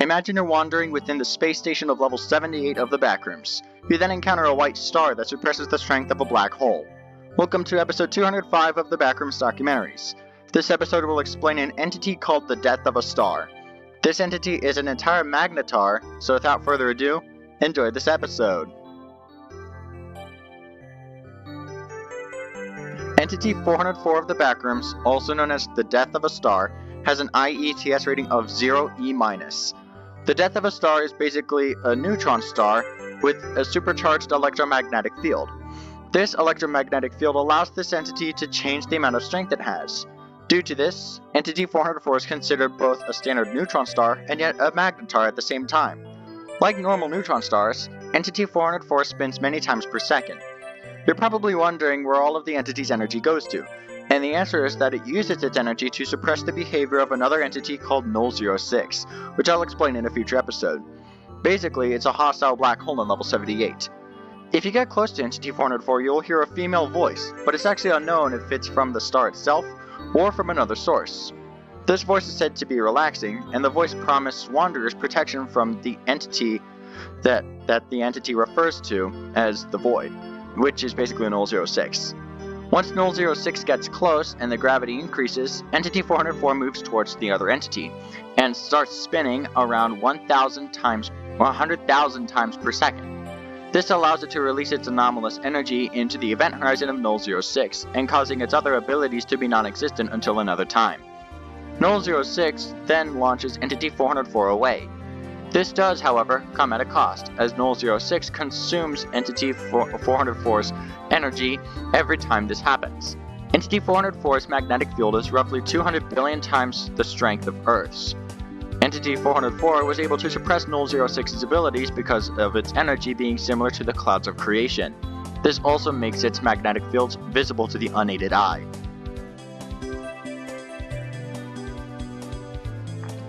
Imagine you're wandering within the space station of level 78 of the Backrooms. You then encounter a white star that suppresses the strength of a black hole. Welcome to episode 205 of the Backrooms Documentaries. This episode will explain an entity called the Death of a Star. This entity is an entire magnetar, so without further ado, enjoy this episode. Entity 404 of the Backrooms, also known as the Death of a Star, has an IETS rating of 0E-. The Death of a Star is basically a neutron star with a supercharged electromagnetic field. This electromagnetic field allows this entity to change the amount of strength it has. Due to this, Entity 404 is considered both a standard neutron star and yet a magnetar at the same time. Like normal neutron stars, Entity 404 spins many times per second. You're probably wondering where all of the entity's energy goes to, and the answer is that it uses its energy to suppress the behavior of another entity called Null 06, which I'll explain in a future episode. Basically, it's a hostile black hole on level 78. If you get close to Entity 404, you'll hear a female voice, but it's actually unknown if it's from the star itself or from another source. This voice is said to be relaxing, and the voice promises wanderers protection from the entity that the entity refers to as the Void, which is basically Null 06. Once Null 06 gets close and the gravity increases, Entity 404 moves towards the other entity, and starts spinning around 100,000 times per second. This allows it to release its anomalous energy into the event horizon of Null 06, and causing its other abilities to be non-existent until another time. Null 06 then launches Entity 404 away. This does, however, come at a cost, as Null 06 consumes Entity 404's energy every time this happens. Entity 404's magnetic field is roughly 200 billion times the strength of Earth's. Entity 404 was able to suppress Null 06's abilities because of its energy being similar to the clouds of creation. This also makes its magnetic fields visible to the unaided eye.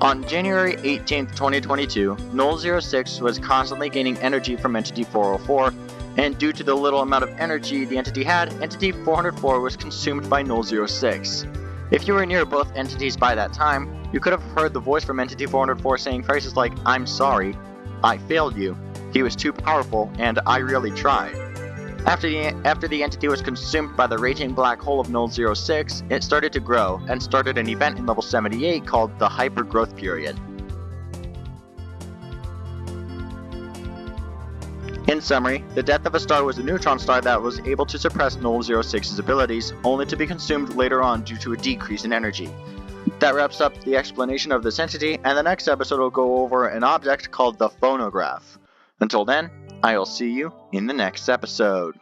On January 18, 2022, Null 06 was constantly gaining energy from Entity 404, and due to the little amount of energy the entity had, Entity 404 was consumed by Null 06. If you were near both entities by that time, you could have heard the voice from Entity 404 saying phrases like, "I'm sorry," "I failed you," "He was too powerful," and "I really tried." After the entity was consumed by the raging black hole of Null 06, it started to grow, and started an event in level 78 called the Hypergrowth Period. In summary, the Death of a Star was a neutron star that was able to suppress Null 06's abilities, only to be consumed later on due to a decrease in energy. That wraps up the explanation of this entity, and the next episode will go over an object called the phonograph. Until then, I'll see you in the next episode.